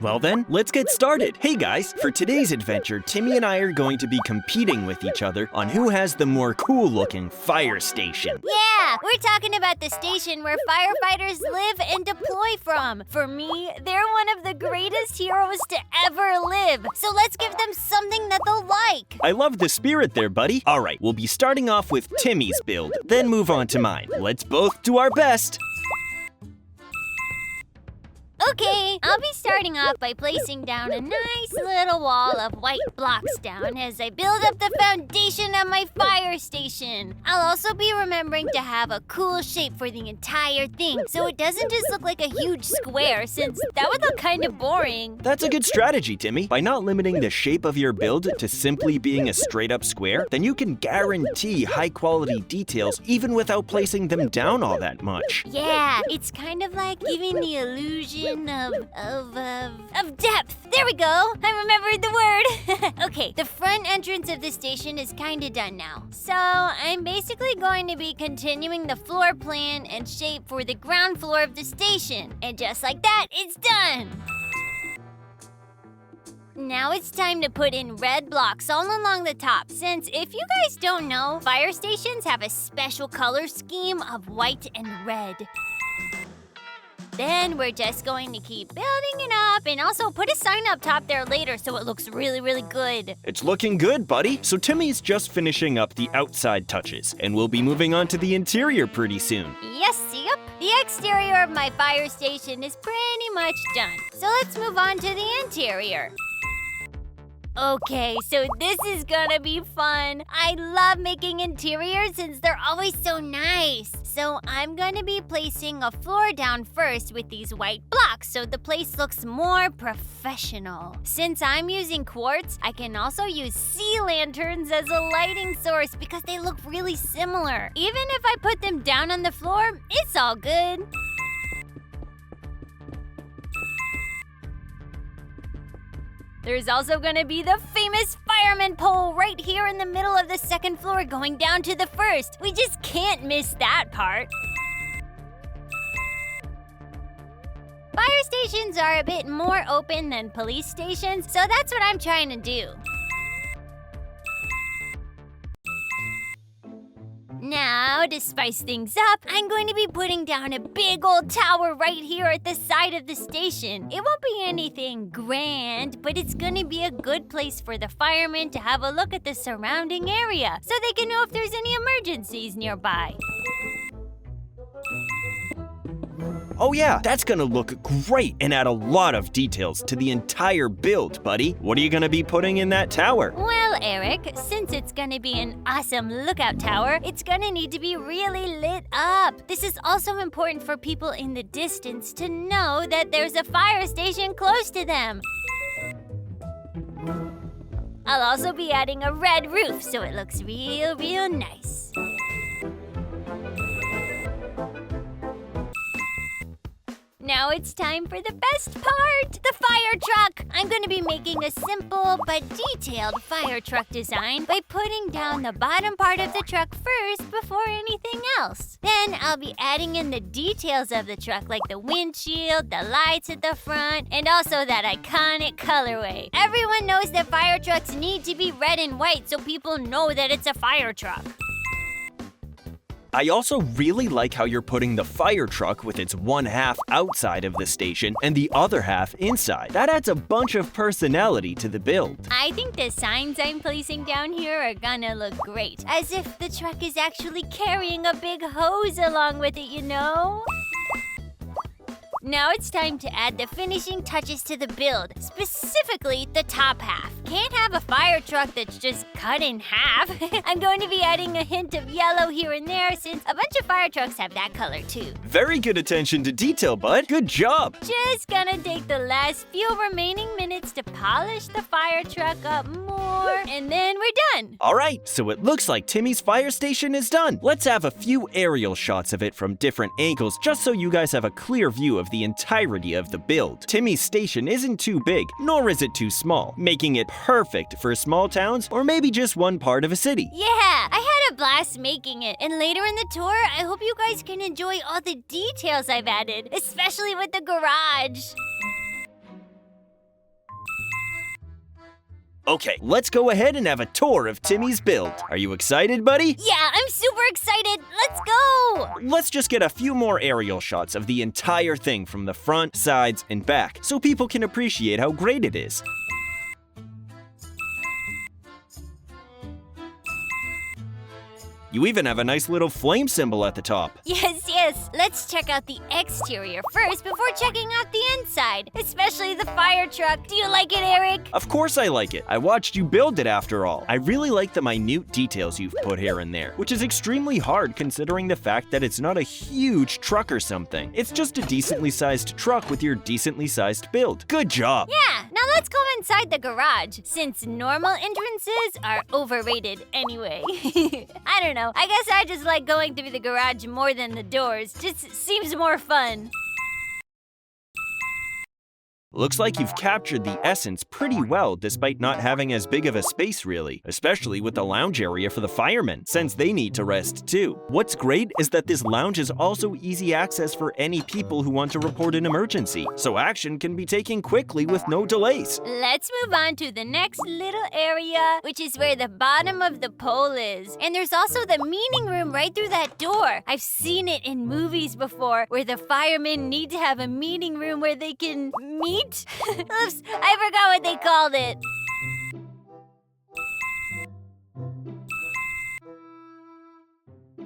Well then, let's get started. Hey guys, for today's adventure, Timmy and I are going to be competing with each other on who has the more cool-looking fire station. Yeah, we're talking about the station where firefighters live and deploy from. For me, they're one of the greatest heroes to ever live. So let's give them something that they'll like. I love the spirit there, buddy. All right, we'll be starting off with Timmy's build, then move on to mine. Let's both do our best. Okay, I'll be starting off by placing down a nice little wall of white blocks down as I build up the foundation of my fire station. I'll also be remembering to have a cool shape for the entire thing, so it doesn't just look like a huge square, since that would look kind of boring. That's a good strategy, Timmy. By not limiting the shape of your build to simply being a straight-up square, then you can guarantee high-quality details even without placing them down all that much. Yeah, it's kind of like giving the illusion of depth. There we go. I remembered the word. Okay, the front entrance of the station is kind of done now. So I'm basically going to be continuing the floor plan and shape for the ground floor of the station. And just like that, it's done. Now it's time to put in red blocks all along the top, since if you guys don't know, fire stations have a special color scheme of white and red. Then we're just going to keep building it up and also put a sign up top there later so it looks really, really good. It's looking good, buddy. So Timmy's just finishing up the outside touches, and we'll be moving on to the interior pretty soon. Yes, yep. The exterior of my fire station is pretty much done. So let's move on to the interior. Okay, so this is gonna be fun. I love making interiors since they're always so nice. So I'm gonna be placing a floor down first with these white blocks so the place looks more professional. Since I'm using quartz, I can also use sea lanterns as a lighting source because they look really similar. Even if I put them down on the floor, it's all good. There's also gonna be the famous fireman pole right here in the middle of the second floor going down to the first. We just can't miss that part. Fire stations are a bit more open than police stations, so that's what I'm trying to do. Now, to spice things up, I'm going to be putting down a big old tower right here at the side of the station. It won't be anything grand, but it's going to be a good place for the firemen to have a look at the surrounding area so they can know if there's any emergencies nearby. Oh yeah, that's gonna look great and add a lot of details to the entire build, buddy. What are you gonna be putting in that tower? Well, Eric, since it's gonna be an awesome lookout tower, it's gonna need to be really lit up. This is also important for people in the distance to know that there's a fire station close to them. I'll also be adding a red roof so it looks real nice. Now it's time for the best part, the fire truck. I'm going to be making a simple but detailed fire truck design by putting down the bottom part of the truck first before anything else. Then I'll be adding in the details of the truck like the windshield, the lights at the front, and also that iconic colorway. Everyone knows that fire trucks need to be red and white so people know that it's a fire truck. I also really like how you're putting the fire truck with its one half outside of the station and the other half inside. That adds a bunch of personality to the build. I think the signs I'm placing down here are gonna look great, as if the truck is actually carrying a big hose along with it, you know? Now it's time to add the finishing touches to the build, specifically the top half. Can't have a fire truck that's just cut in half. I'm going to be adding a hint of yellow here and there since a bunch of fire trucks have that color too. Very good attention to detail, bud. Good job. Just gonna take the last few remaining minutes to polish the fire truck up more, and then we're done. All right, so it looks like Timmy's fire station is done. Let's have a few aerial shots of it from different angles just so you guys have a clear view of the entirety of the build. Timmy's station isn't too big, nor is it too small, making it perfect for small towns or maybe just one part of a city. Yeah, I had a blast making it, and later in the tour, I hope you guys can enjoy all the details I've added, especially with the garage. Okay, let's go ahead and have a tour of Timmy's build. Are you excited, buddy? Yeah, I'm super excited. Let's go! Let's just get a few more aerial shots of the entire thing from the front, sides, and back, so people can appreciate how great it is. You even have a nice little flame symbol at the top. Yes. Let's check out the exterior first before checking out the inside, especially the fire truck. Do you like it, Eric? Of course I like it. I watched you build it after all. I really like the minute details you've put here and there, which is extremely hard considering the fact that it's not a huge truck or something. It's just a decently sized truck with your decently sized build. Good job. Yeah, now let's go inside the garage, since normal entrances are overrated anyway. I don't know. I guess I just like going through the garage more than the doors. Just seems more fun. Looks like you've captured the essence pretty well despite not having as big of a space really, especially with the lounge area for the firemen, since they need to rest too. What's great is that this lounge is also easy access for any people who want to report an emergency, so action can be taken quickly with no delays. Let's move on to the next little area, which is where the bottom of the pole is. And there's also the meeting room right through that door. I've seen it in movies before, where the firemen need to have a meeting room where they can meet. Oops, I forgot what they called it.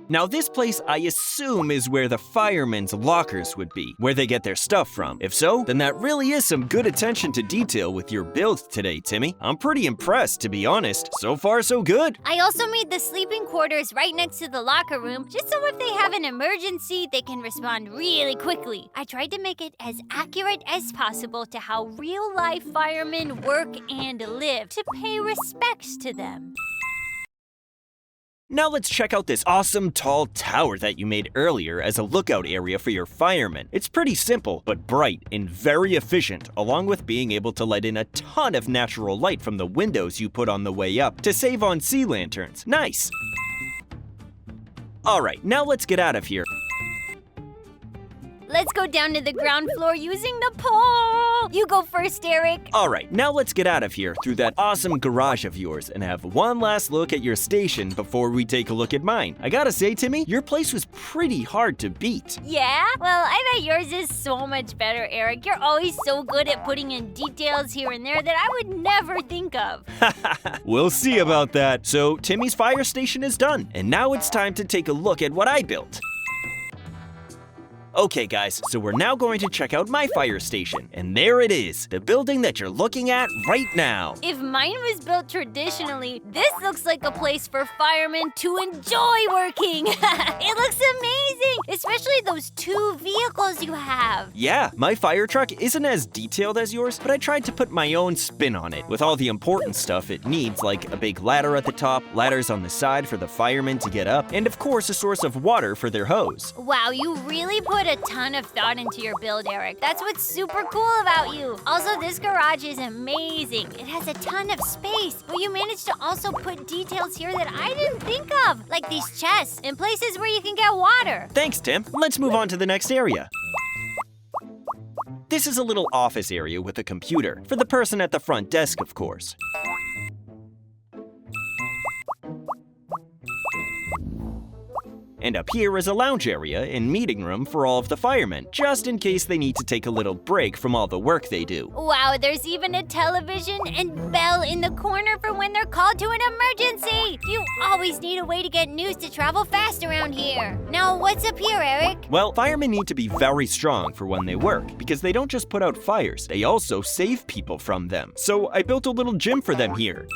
Now this place I assume is where the firemen's lockers would be, where they get their stuff from. If so, then that really is some good attention to detail with your build today, Timmy. I'm pretty impressed, to be honest. So far, so good. I also made the sleeping quarters right next to the locker room, just so if they have an emergency, they can respond really quickly. I tried to make it as accurate as possible to how real-life firemen work and live, to pay respects to them. Now let's check out this awesome tall tower that you made earlier as a lookout area for your firemen. It's pretty simple, but bright and very efficient, along with being able to let in a ton of natural light from the windows you put on the way up to save on sea lanterns. Nice! Alright, now let's get out of here. Let's go down to the ground floor using the pole. You go first, Eric. Alright, now let's get out of here through that awesome garage of yours and have one last look at your station before we take a look at mine. I gotta say, Timmy, your place was pretty hard to beat. Yeah? Well, I bet yours is so much better, Eric. You're always so good at putting in details here and there that I would never think of. We'll see about that. So, Timmy's fire station is done, and now it's time to take a look at what I built. Okay guys, so we're now going to check out my fire station. And there it is, the building that you're looking at right now. If mine was built traditionally, this looks like a place for firemen to enjoy working. It looks amazing, especially those two vehicles you have. Yeah, my fire truck isn't as detailed as yours, but I tried to put my own spin on it with all the important stuff it needs, like a big ladder at the top, ladders on the side for the firemen to get up, and of course a source of water for their hose. Wow, you really put a ton of thought into your build, Eric. That's what's super cool about you. Also, this garage is amazing. It has a ton of space, but you managed to also put details here that I didn't think of, like these chests and places where you can get water. Thanks, Tim. Let's move on to the next area. This is a little office area with a computer, for the person at the front desk, of course. And up here is a lounge area and meeting room for all of the firemen, just in case they need to take a little break from all the work they do. Wow, there's even a television and bell in the corner for when they're called to an emergency. You always need a way to get news to travel fast around here. Now, what's up here, Eric? Well, firemen need to be very strong for when they work, because they don't just put out fires, they also save people from them. So I built a little gym for them here.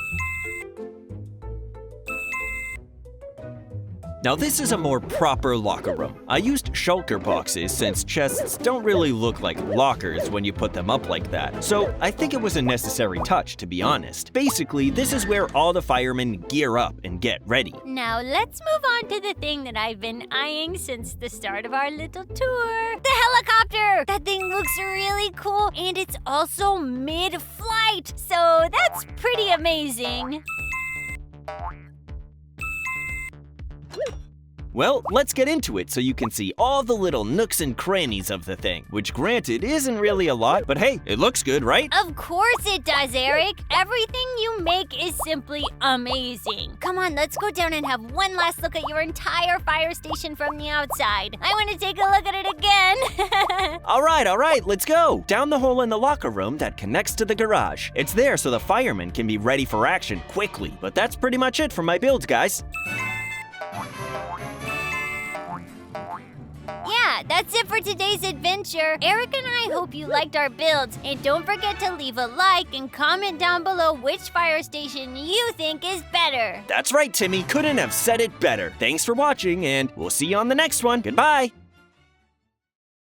Now this is a more proper locker room. I used shulker boxes since chests don't really look like lockers when you put them up like that. So I think it was a necessary touch, to be honest. Basically, this is where all the firemen gear up and get ready. Now let's move on to the thing that I've been eyeing since the start of our little tour. The helicopter! That thing looks really cool and it's also mid-flight, so that's pretty amazing. Well, let's get into it so you can see all the little nooks and crannies of the thing, which granted isn't really a lot, but hey, it looks good, right? Of course it does, Eric. Everything you make is simply amazing. Come on, let's go down and have one last look at your entire fire station from the outside. I want to take a look at it again. All right, let's go. Down the hole in the locker room that connects to the garage. It's there so the firemen can be ready for action quickly. But that's pretty much it for my build, guys. Yeah, that's it for today's adventure. Eric and I hope you liked our builds. And don't forget to leave a like and comment down below which fire station you think is better. That's right, Timmy. Couldn't have said it better. Thanks for watching, and we'll see you on the next one. Goodbye.